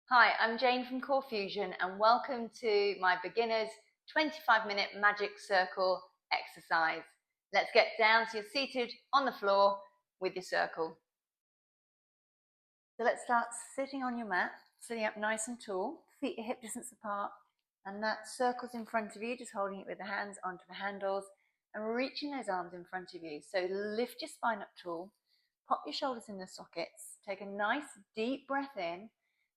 Hi, I'm Jane from Core Fusion and welcome to my beginner's 25-minute magic circle exercise. Let's get down so you're seated on the floor with your circle. So let's start sitting on your mat, sitting up nice and tall, feet are hip distance apart, and that circle's in front of you, just holding it with the hands onto the handles and reaching those arms in front of you. So lift your spine up tall, pop your shoulders in the sockets, take a nice deep breath in,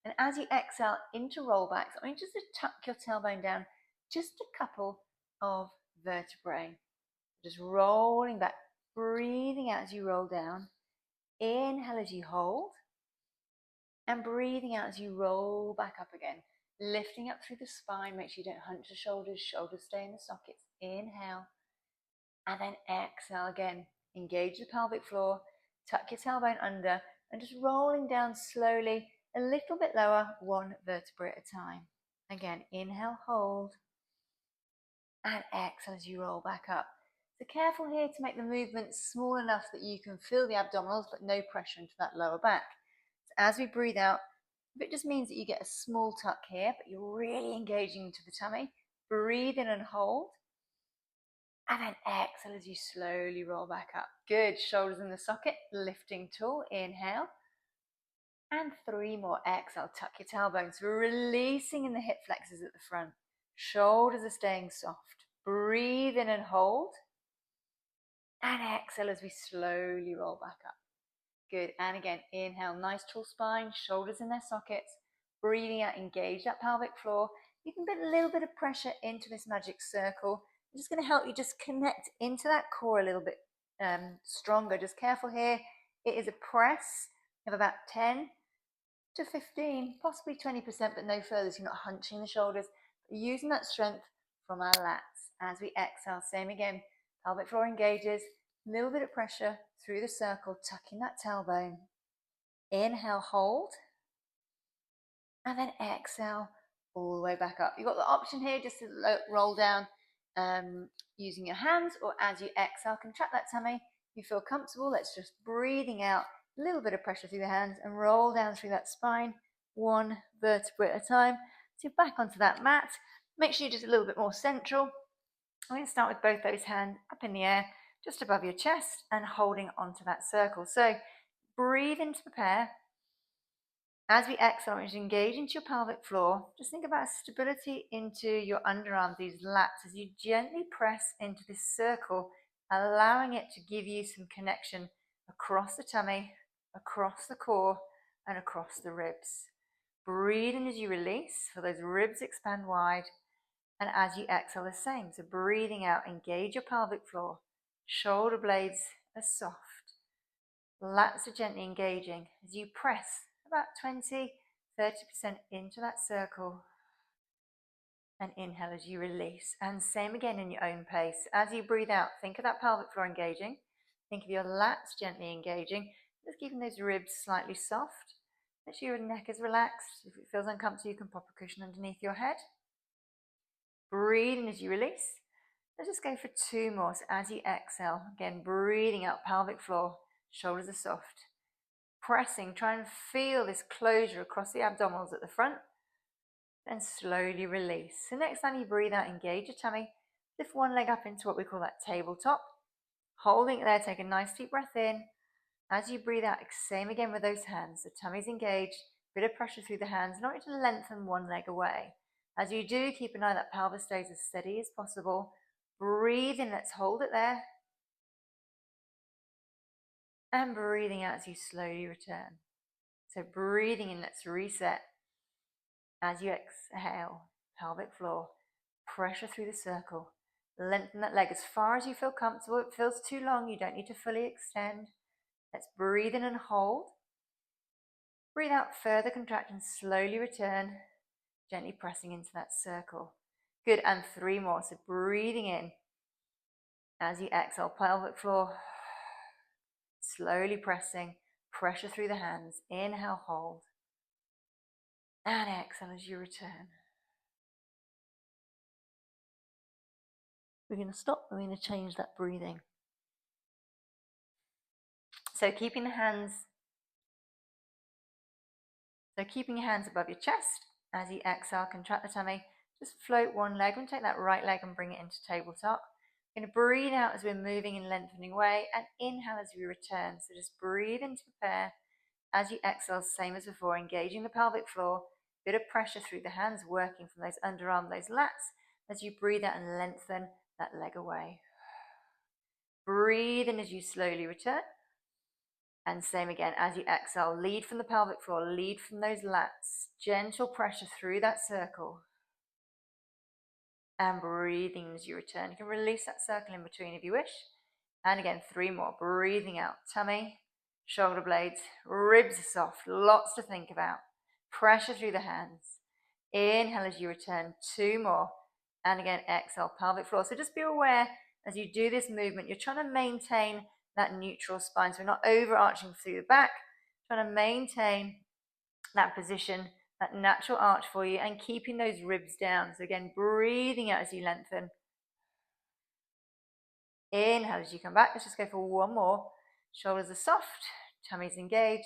and as you exhale into rollbacks, I want you just to tuck your tailbone down just a couple of vertebrae. Just rolling back, breathing out as you roll down. Inhale as you hold, and breathing out as you roll back up again. Lifting up through the spine, make sure you don't hunch the shoulders, shoulders stay in the sockets. Inhale, and then exhale again. Engage the pelvic floor, tuck your tailbone under, and just rolling down slowly, a little bit lower, one vertebra at a time. Again, inhale, hold, and exhale as you roll back up. So careful here to make the movement small enough that you can feel the abdominals, but no pressure into that lower back. So as we breathe out, if it just means that you get a small tuck here, but you're really engaging into the tummy, breathe in and hold. And then exhale as you slowly roll back up. Good, shoulders in the socket, lifting tall, inhale. And 3 more, exhale, tuck your tailbones. We're releasing in the hip flexors at the front. Shoulders are staying soft. Breathe in and hold. And exhale as we slowly roll back up. Good, and again, inhale, nice tall spine, shoulders in their sockets. Breathing out, engage that pelvic floor. You can put a little bit of pressure into this magic circle. It's just going to help you just connect into that core a little bit stronger. Just careful here. It is a press of about 10 to 15, possibly 20%, but no further. So you're not hunching the shoulders, but using that strength from our lats. As we exhale, same again. Pelvic floor engages. A little bit of pressure through the circle, tucking that tailbone. Inhale, hold. And then exhale all the way back up. You've got the option here just to roll down using your hands, or as you exhale, contract that tummy. If you feel comfortable, let's just breathing out, a little bit of pressure through the hands and roll down through that spine, one vertebra at a time. So you're back onto that mat. Make sure you're just a little bit more central. I'm going to start with both those hands up in the air, just above your chest, and holding onto that circle. So breathe into the pair. As we exhale, as you engage into your pelvic floor, just think about stability into your underarms, these lats, as you gently press into this circle, allowing it to give you some connection across the tummy, across the core, and across the ribs. Breathe in as you release, for those ribs expand wide, and as you exhale, the same. So breathing out, engage your pelvic floor, shoulder blades are soft, lats are gently engaging as you press about 20-30% into that circle, and inhale as you release, and same again in your own pace. As you breathe out, think of that pelvic floor engaging, think of your lats gently engaging, just keeping those ribs slightly soft. Make sure your neck is relaxed. If it feels uncomfortable, you can pop a cushion underneath your head. Breathe in as you release. Let's just go for 2 more. So as you exhale, again breathing out, pelvic floor, shoulders are soft. Pressing, try and feel this closure across the abdominals at the front, then slowly release. So next time you breathe out, engage your tummy, lift one leg up into what we call that tabletop, holding it there, take a nice deep breath in. As you breathe out, same again with those hands, the tummy's engaged, bit of pressure through the hands, not to lengthen one leg away. As you do, keep an eye that pelvis stays as steady as possible. Breathe in, let's hold it there. And breathing out as you slowly return. So breathing in, let's reset. As you exhale, pelvic floor, pressure through the circle. Lengthen that leg as far as you feel comfortable. If it feels too long, you don't need to fully extend. Let's breathe in and hold. Breathe out, further contract and slowly return, gently pressing into that circle. Good, and 3 more. So breathing in. As you exhale, pelvic floor, slowly pressing, pressure through the hands. Inhale, hold. And exhale as you return. We're going to stop. We're going to change that breathing. So keeping the hands, So keeping your hands above your chest. As you exhale, contract the tummy. Just float one leg and take that right leg and bring it into tabletop. We're going to breathe out as we're moving and lengthening away, and inhale as we return. So just breathe in to prepare. As you exhale, same as before, engaging the pelvic floor. Bit of pressure through the hands, working from those underarm, those lats, as you breathe out and lengthen that leg away. Breathe in as you slowly return. And same again, as you exhale, lead from the pelvic floor, lead from those lats. Gentle pressure through that circle. And breathing as you return. You can release that circle in between if you wish. And again, 3 more. Breathing out, tummy, shoulder blades, ribs are soft, lots to think about. Pressure through the hands. Inhale as you return, 2 more. And again, exhale, pelvic floor. So just be aware as you do this movement, you're trying to maintain that neutral spine. So we're not overarching through the back, trying to maintain that position, that natural arch for you, and keeping those ribs down. So again, breathing out as you lengthen. Inhale as you come back. Let's just go for 1 more. Shoulders are soft, tummy's engaged.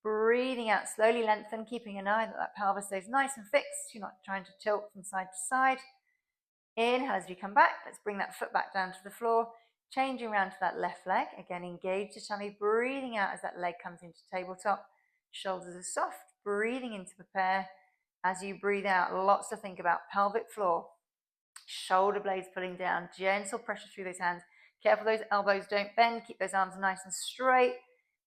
Breathing out, slowly lengthen, keeping an eye that pelvis stays nice and fixed. You're not trying to tilt from side to side. Inhale as we come back. Let's bring that foot back down to the floor. Changing around to that left leg. Again, engage the tummy. Breathing out as that leg comes into tabletop. Shoulders are soft. Breathing in to prepare. As you breathe out, lots to think about. Pelvic floor. Shoulder blades pulling down. Gentle pressure through those hands. Careful those elbows don't bend. Keep those arms nice and straight.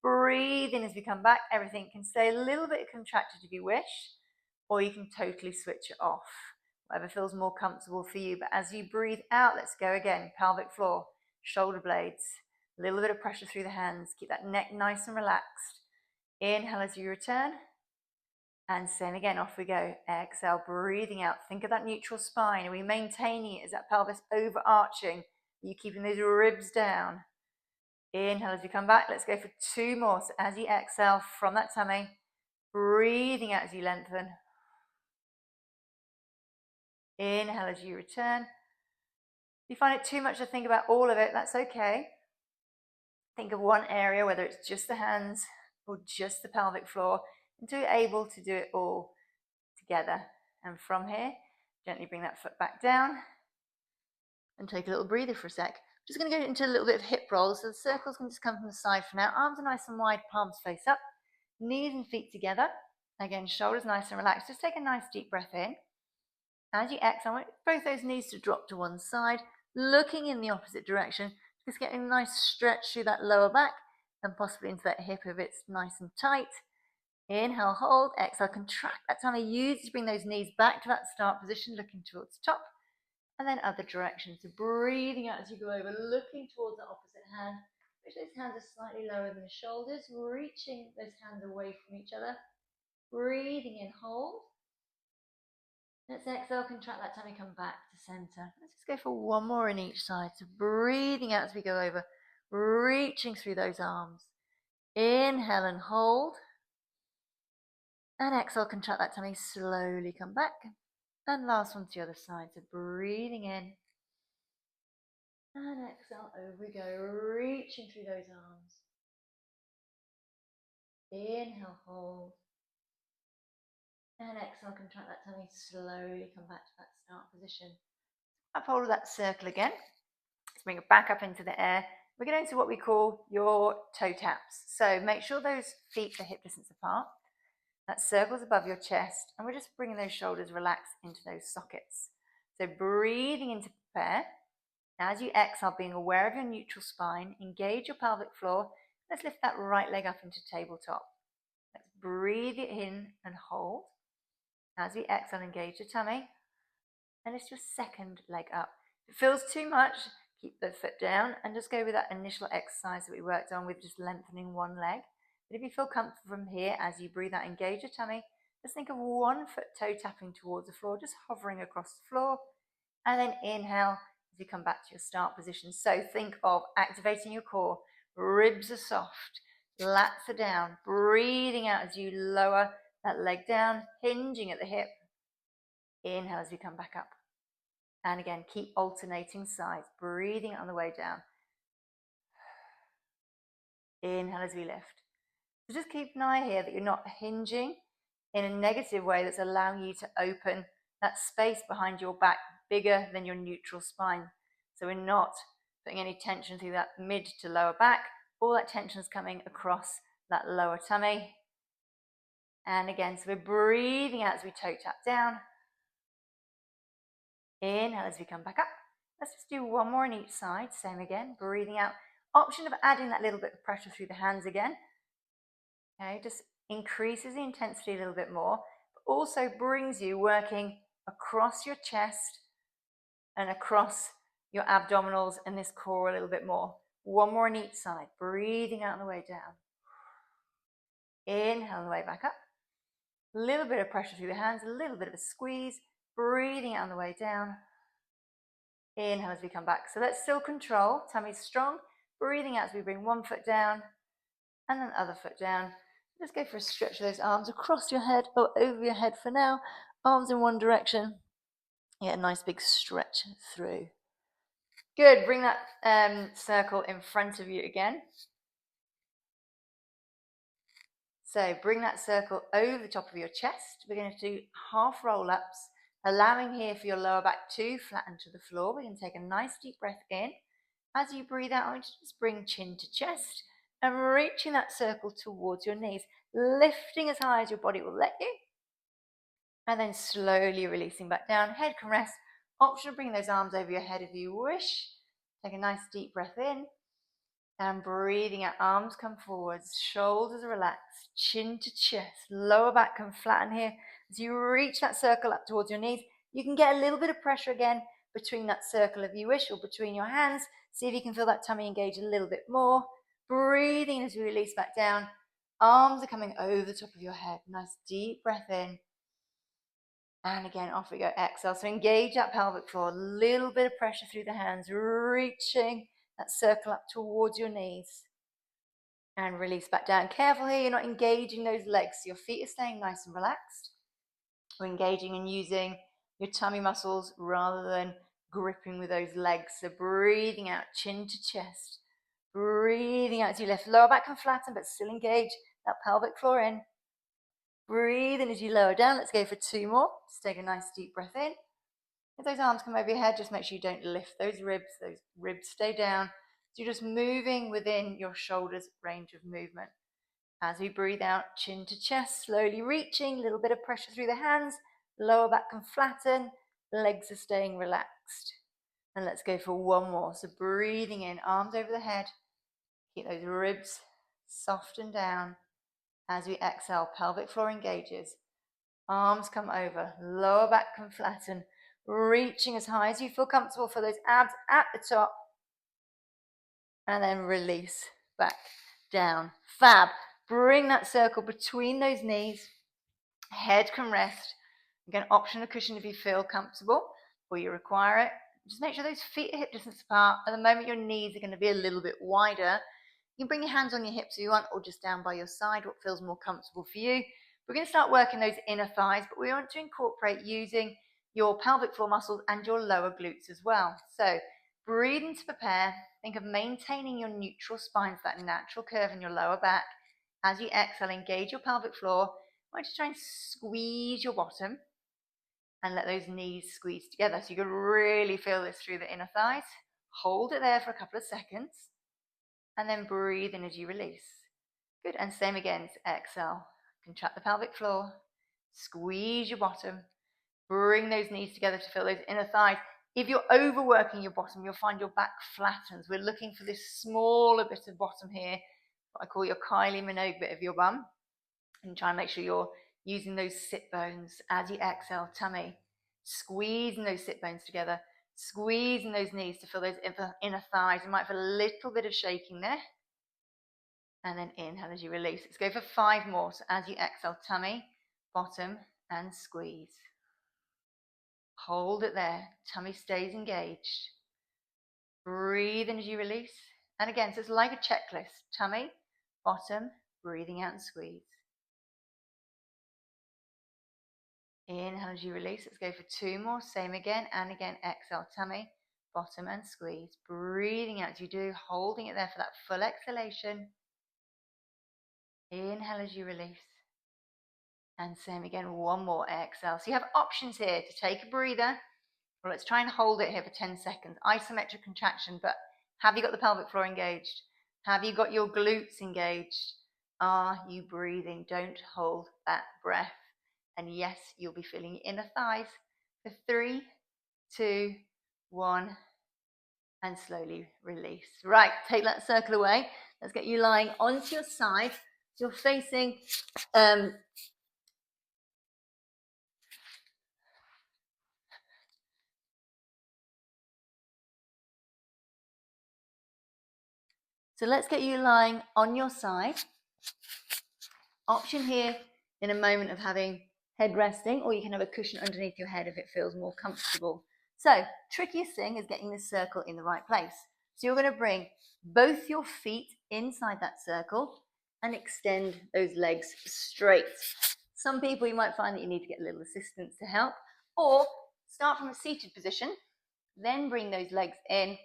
Breathe in as we come back. Everything can stay a little bit contracted if you wish, or you can totally switch it off. Whatever feels more comfortable for you. But as you breathe out, let's go again. Pelvic floor, shoulder blades, a little bit of pressure through the hands. Keep that neck nice and relaxed. Inhale as you return. And same again, off we go. Exhale, breathing out. Think of that neutral spine. Are we maintaining it? Is that pelvis overarching? Are you keeping those ribs down? Inhale as we come back. Let's go for 2 more. So as you exhale from that tummy, breathing out as you lengthen. Inhale as you return. If you find it too much to think about all of it, that's okay. Think of one area, whether it's just the hands or just the pelvic floor, until you're able to do it all together. And from here, gently bring that foot back down and take a little breather for a sec. I'm just going to go into a little bit of hip roll. So the circles can just come from the side for now. Arms are nice and wide, palms face up, knees and feet together. Again, shoulders nice and relaxed. Just take a nice deep breath in. As you exhale, both those knees to drop to one side, looking in the opposite direction, just getting a nice stretch through that lower back and possibly into that hip if it's nice and tight. Inhale, hold, exhale, contract that tummy. Use to bring those knees back to that start position, looking towards the top, and then other directions. So breathing out as you go over, looking towards the opposite hand. Wish those hands are slightly lower than the shoulders, reaching those hands away from each other. Breathing in, hold. Let's exhale, contract that tummy, come back to center. Let's just go for 1 more in each side. So breathing out as we go over, reaching through those arms. Inhale and hold. And exhale, contract that tummy, slowly come back. And last one to the other side. So breathing in. And exhale, over we go, reaching through those arms. Inhale, hold. And exhale, contract that tummy, slowly come back to that start position. Up hold of that circle again. Let's bring it back up into the air. We're going into what we call your toe taps. So make sure those feet are hip distance apart. That circle's above your chest. And we're just bringing those shoulders relaxed into those sockets. So breathing into prepare. As you exhale, being aware of your neutral spine, engage your pelvic floor. Let's lift that right leg up into tabletop. Let's breathe it in and hold. As we exhale, engage the tummy. And lift your second leg up. If it feels too much, keep the foot down and just go with that initial exercise that we worked on with just lengthening one leg. But if you feel comfortable from here, as you breathe out, engage your tummy, just think of 1 foot toe tapping towards the floor, just hovering across the floor. And then inhale as you come back to your start position. So think of activating your core. Ribs are soft, lats are down. Breathing out as you lower that leg down, hinging at the hip. Inhale as we come back up. And again, keep alternating sides. Breathing on the way down. Inhale as we lift. So just keep an eye here that you're not hinging. in a negative way that's allowing you to open that space behind your back bigger than your neutral spine. So we're not putting any tension through that mid to lower back. All that tension is coming across that lower tummy. And again, so we're breathing out as we toe tap down. Inhale as we come back up. Let's just do one more on each side. Same again, breathing out. Option of adding that little bit of pressure through the hands again. Okay, just increases the intensity a little bit more, but also brings you working across your chest and across your abdominals and this core a little bit more. One more on each side, breathing out on the way down. Inhale on the way back up. A little bit of pressure through the hands, a little bit of a squeeze, breathing out on the way down. Inhale as we come back. So let's still control, tummy's strong, breathing out as we bring one foot down and then the other foot down. Just go for a stretch of those arms across your head or over your head for now. Arms in one direction. Get a nice big stretch through. Good, bring that circle in front of you again. So bring that circle over the top of your chest. We're going to do half roll-ups, allowing here for your lower back to flatten to the floor. We're going to take a nice deep breath in. As you breathe out, I want you to just bring chin to chest and reaching that circle towards your knees, lifting as high as your body will let you. And then slowly releasing back down. Head can rest. Option of bringing those arms over your head if you wish. Take a nice deep breath in. And breathing out, arms come forwards, shoulders are relaxed, chin to chest, lower back can flatten here. As you reach that circle up towards your knees, you can get a little bit of pressure again between that circle if you wish, or between your hands. See if you can feel that tummy engage a little bit more. Breathing as you release back down. Arms are coming over the top of your head. Nice deep breath in. And again, off we go, exhale. So engage that pelvic floor, a little bit of pressure through the hands, reaching that circle up towards your knees. And release back down. Careful here, you're not engaging those legs. So your feet are staying nice and relaxed. We're engaging and using your tummy muscles rather than gripping with those legs. So breathing out, chin to chest. Breathing out as you lift. Lower back and flatten, but still engage that pelvic floor in. Breathe in as you lower down. Let's go for two more. Just take a nice deep breath in. If those arms come over your head, just make sure you don't lift those ribs stay down. So you're just moving within your shoulders range of movement. As we breathe out, chin to chest, slowly reaching, a little bit of pressure through the hands, lower back can flatten, legs are staying relaxed. And let's go for one more. So breathing in, arms over the head, keep those ribs soft and down. As we exhale, pelvic floor engages, arms come over, lower back can flatten, reaching as high as you feel comfortable for those abs at the top. And then release back down. Fab. Bring that circle between those knees. Head can rest. Again, option a cushion if you feel comfortable or you require it. Just make sure those feet are hip distance apart. At the moment, your knees are going to be a little bit wider. You can bring your hands on your hips if you want, or just down by your side, what feels more comfortable for you. We're going to start working those inner thighs, but we want to incorporate using your pelvic floor muscles and your lower glutes as well. So breathe in to prepare. Think of maintaining your neutral spine, so that natural curve in your lower back. As you exhale, engage your pelvic floor. I want you to try and squeeze your bottom and let those knees squeeze together. So you can really feel this through the inner thighs. Hold it there for a couple of seconds and then breathe in as you release. Good, and same again, so exhale. Contract the pelvic floor, squeeze your bottom, bring those knees together to feel those inner thighs. If you're overworking your bottom, you'll find your back flattens. We're looking for this smaller bit of bottom here, what I call your Kylie Minogue bit of your bum. And try and make sure you're using those sit bones as you exhale, tummy. Squeezing those sit bones together, squeezing those knees to feel those inner thighs. You might feel a little bit of shaking there. And then inhale as you release. Let's go for 5 more. So as you exhale, tummy, bottom, and squeeze. Hold it there. Tummy stays engaged. Breathe in as you release. And again, so it's like a checklist. Tummy, bottom, breathing out and squeeze. Inhale as you release. Let's go for 2 more. Same again. And again, exhale, tummy, bottom, and squeeze. Breathing out as you do, holding it there for that full exhalation. Inhale as you release. And same again, one more, exhale. So you have options here to take a breather. Well, let's try and hold it here for 10 seconds. Isometric contraction, but have you got the pelvic floor engaged? Have you got your glutes engaged? Are you breathing? Don't hold that breath. And yes, you'll be feeling your inner thighs for 3, 2, 1, and slowly release. Right, take that circle away. Let's get you lying onto your side. So you're facing so let's get you lying on your side. Option here in a moment of having head resting, or you can have a cushion underneath your head if it feels more comfortable. So trickiest thing is getting this circle in the right place. So you're going to bring both your feet inside that circle and extend those legs straight. Some people, you might find that you need to get a little assistance to help, or start from a seated position, then bring those legs in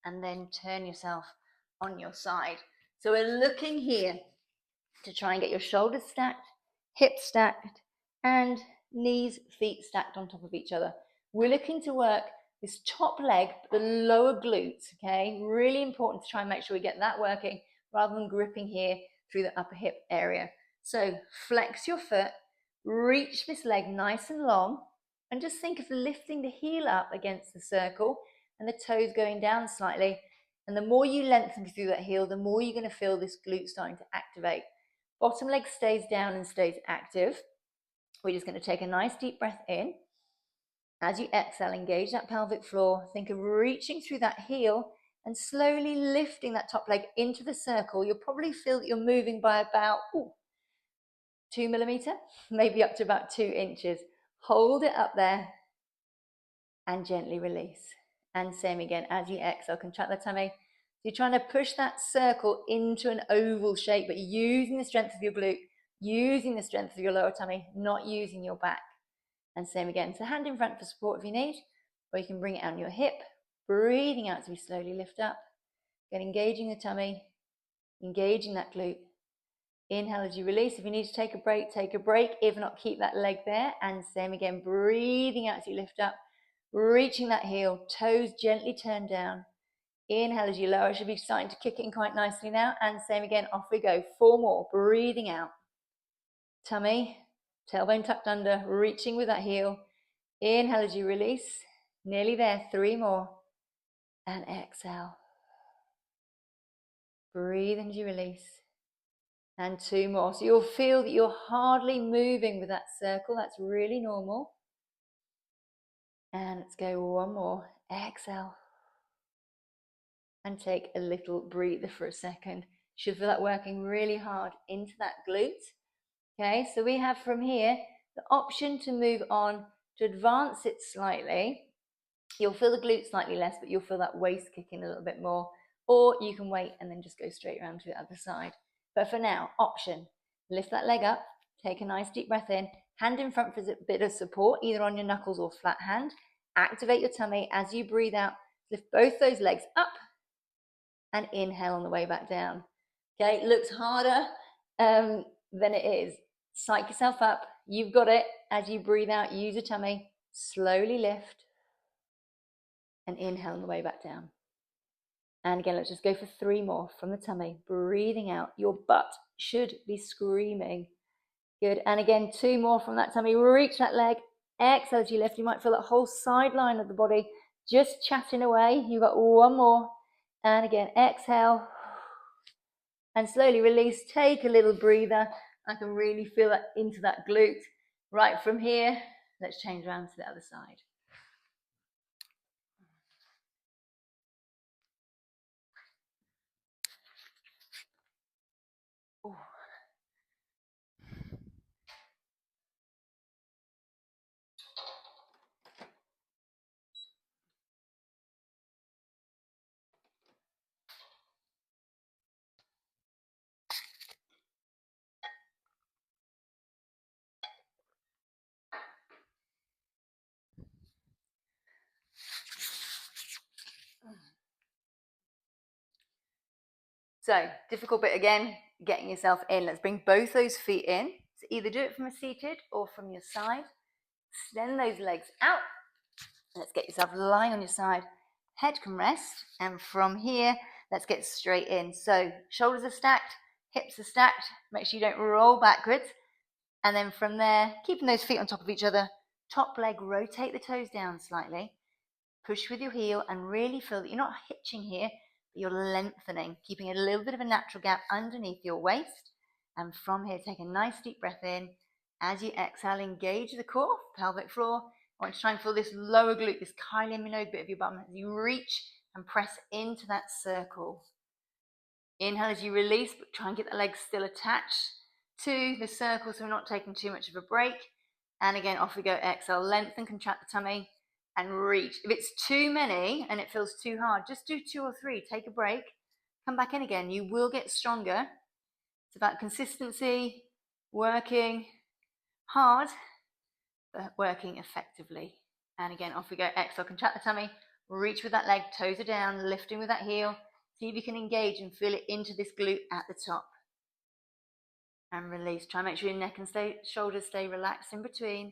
and then turn yourself on your side. So we're looking here to try and get your shoulders stacked, hips stacked, and knees, feet stacked on top of each other. We're looking to work this top leg, the lower glutes, okay? Really important to try and make sure we get that working rather than gripping here through the upper hip area. So flex your foot, reach this leg nice and long, and just think of lifting the heel up against the circle and the toes going down slightly. And the more you lengthen through that heel, the more you're going to feel this glute starting to activate. Bottom leg stays down and stays active. We're just going to take a nice deep breath in. As you exhale, engage that pelvic floor. Think of reaching through that heel and slowly lifting that top leg into the circle. You'll probably feel that you're moving by about 2 millimeters, maybe up to about 2 inches. Hold it up there and gently release. And same again, as you exhale, contract the tummy. You're trying to push that circle into an oval shape, but using the strength of your glute, using the strength of your lower tummy, not using your back. And same again. So hand in front for support if you need, or you can bring it on your hip, breathing out as we slowly lift up. Again, engaging the tummy, engaging that glute. Inhale as you release. If you need to take a break, take a break. If not, keep that leg there. And same again, breathing out as you lift up, reaching that heel, toes gently turned down. Inhale as you lower, should be starting to kick in quite nicely now. And same again, off we go. 4 more, breathing out. Tummy, tailbone tucked under, reaching with that heel. Inhale as you release. Nearly there, 3 more. And exhale. Breathe as you release. And 2 more. So you'll feel that you're hardly moving with that circle. That's really normal. And let's go 1 more. Exhale. And take a little breather for a second. Should feel that working really hard into that glute. Okay, so we have from here the option to move on, to advance it slightly. You'll feel the glute slightly less, but you'll feel that waist kicking a little bit more. Or you can wait and then just go straight around to the other side. But for now, option, lift that leg up, take a nice deep breath in, hand in front for a bit of support, either on your knuckles or flat hand. Activate your tummy as you breathe out. Lift both those legs up and inhale on the way back down. Okay, it looks harder than it is. Psych yourself up. You've got it. As you breathe out, use your tummy. Slowly lift and inhale on the way back down. And again, let's just go for 3 more from the tummy. Breathing out. Your butt should be screaming. Good. And again, 2 more from that tummy. Reach that leg. Exhale as you lift. You might feel that whole sideline of the body just chatting away. You've got 1 more. And again, exhale. And slowly release. Take a little breather. I can really feel that into that glute. Right, from here, let's change around to the other side. Ooh. So, difficult bit again, getting yourself in. Let's bring both those feet in. So either do it from a seated or from your side. Extend those legs out. Let's get yourself lying on your side. Head can rest, and from here, let's get straight in. So shoulders are stacked, hips are stacked. Make sure you don't roll backwards. And then from there, keeping those feet on top of each other, top leg, rotate the toes down slightly. Push with your heel and really feel that you're not hitching here, but you're lengthening, keeping a little bit of a natural gap underneath your waist. And from here, take a nice deep breath in. As you exhale, engage the core, pelvic floor. I want to try and feel this lower glute, this Kylie Minogue bit of your bum as you reach and press into that circle. Inhale as you release, but try and get the legs still attached to the circle so we're not taking too much of a break. And again, off we go. Exhale, lengthen, contract the tummy and reach. If it's too many and it feels too hard, just do 2 or 3. Take a break, come back in again. You will get stronger. It's about consistency, working hard, but working effectively. And again, off we go. Exhale, contract the tummy, reach with that leg, toes are down, lifting with that heel. See if you can engage and feel it into this glute at the top. And release. Try and make sure your neck and shoulders stay relaxed in between.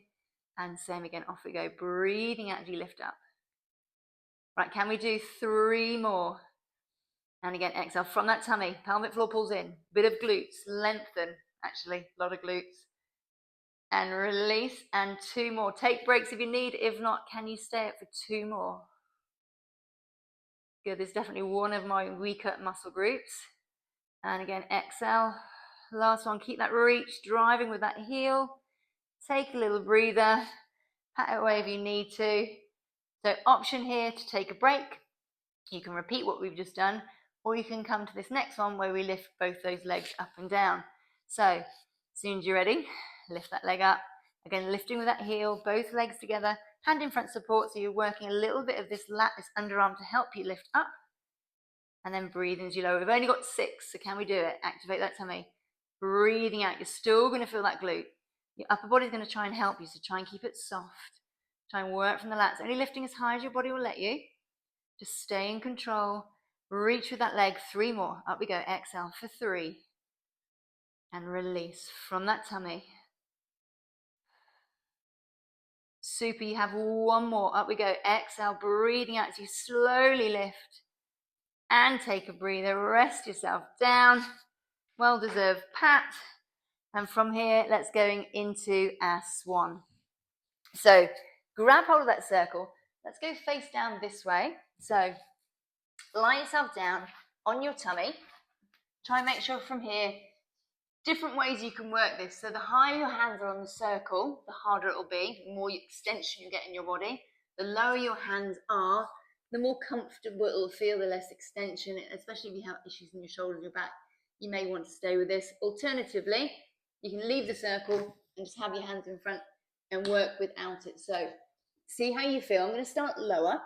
And same again, off we go. Breathing out as you lift up. Right, can we do 3 more? And again, exhale from that tummy. Pelvic floor pulls in. Bit of glutes. Lengthen, actually, a lot of glutes. And release. And 2 more. Take breaks if you need. If not, can you stay up for 2 more? Good, this is definitely one of my weaker muscle groups. And again, exhale. Last one, keep that reach, driving with that heel. Take a little breather. Pat it away if you need to. So option here to take a break. You can repeat what we've just done, or you can come to this next one where we lift both those legs up and down. So as soon as you're ready, lift that leg up. Again, lifting with that heel, both legs together, hand in front support, so you're working a little bit of this lat, this underarm to help you lift up. And then breathing as you lower. We've only got 6, so can we do it? Activate that tummy. Breathing out, you're still going to feel that glute. Your upper body's going to try and help you, so try and keep it soft. Try and work from the lats, only lifting as high as your body will let you. Just stay in control. Reach with that leg. 3 more. Up we go. Exhale for 3. And release from that tummy. Super, you have 1 more. Up we go. Exhale, breathing out as you slowly lift. And take a breather. Rest yourself down. Well-deserved pat. And from here, let's go into our swan. So grab hold of that circle. Let's go face down this way. So lie yourself down on your tummy. Try and make sure from here, different ways you can work this. So the higher your hands are on the circle, the harder it will be, the more extension you get in your body. The lower your hands are, the more comfortable it will feel, the less extension, especially if you have issues in your shoulders, your back. You may want to stay with this. Alternatively, you can leave the circle and just have your hands in front and work without it. So see how you feel. I'm going to start lower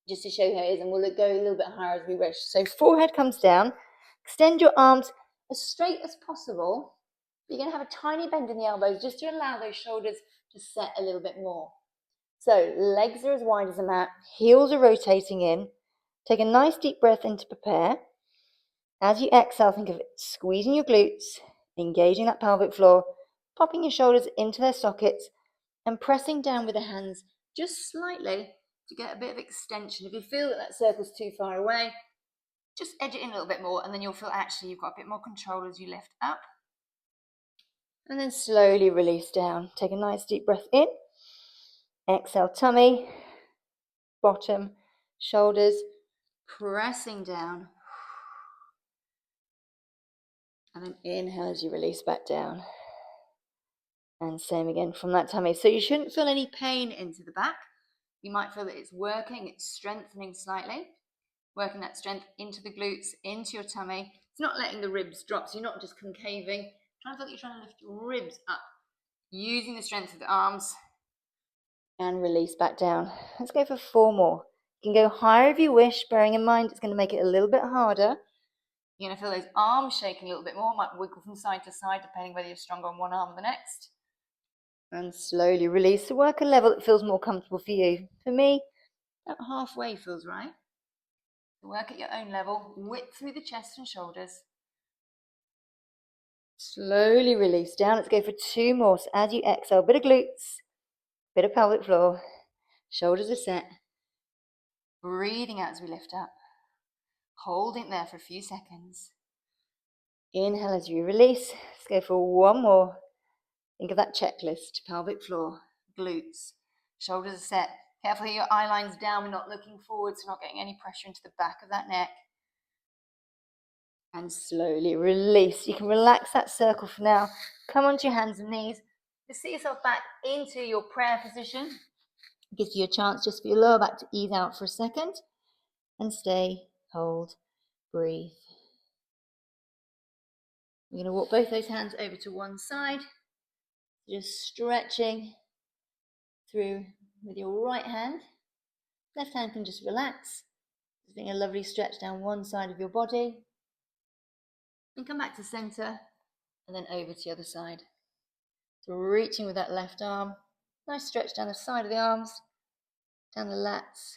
just to show you how it is, and we'll go a little bit higher as we wish. So forehead comes down. Extend your arms as straight as possible. You're going to have a tiny bend in the elbows just to allow those shoulders to set a little bit more. So legs are as wide as a mat. Heels are rotating in. Take a nice deep breath in to prepare. As you exhale, think of it, squeezing your glutes, engaging that pelvic floor, popping your shoulders into their sockets, and pressing down with the hands just slightly to get a bit of extension. If you feel that circle's too far away, just edge it in a little bit more, and then you'll feel actually you've got a bit more control as you lift up. And then slowly release down. Take a nice deep breath in. Exhale, tummy, bottom, shoulders, pressing down. And then inhale as you release back down. And same again from that tummy. So you shouldn't feel any pain into the back. You might feel that it's working, it's strengthening slightly. Working that strength into the glutes, into your tummy. It's not letting the ribs drop, so you're not just concaving. Try and feel that you're trying to lift your ribs up. Using the strength of the arms. And release back down. Let's go for 4 more. You can go higher if you wish, bearing in mind it's going to make it a little bit harder. You're going to feel those arms shaking a little bit more. Might wiggle from side to side, depending whether you're stronger on one arm or the next. And slowly release. So work a level that feels more comfortable for you. For me, about halfway feels right. Work at your own level. Width through the chest and shoulders. Slowly release down. Let's go for 2 more. So as you exhale, bit of glutes, bit of pelvic floor, shoulders are set. Breathing out as we lift up. Holding there for a few seconds. Inhale as you release. Let's go for 1 more. Think of that checklist. Pelvic floor, glutes, shoulders are set. Carefully, your eye line's down. We're not looking forward, so not getting any pressure into the back of that neck. And slowly release. You can relax that circle for now. Come onto your hands and knees. Just sit yourself back into your prayer position. It gives you a chance just for your lower back to ease out for a second. And stay, hold, breathe. We're going to walk both those hands over to one side. Just stretching through with your right hand. Left hand can just relax. Just doing a lovely stretch down one side of your body. And come back to center and then over to the other side. So reaching with that left arm. Nice stretch down the side of the arms, down the lats.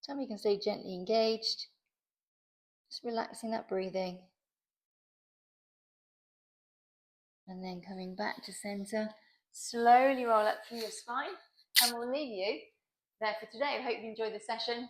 Tummy can stay gently engaged. Just relaxing that breathing. And then coming back to center. Slowly roll up through your spine. And we'll leave you there for today. I hope you enjoyed the session.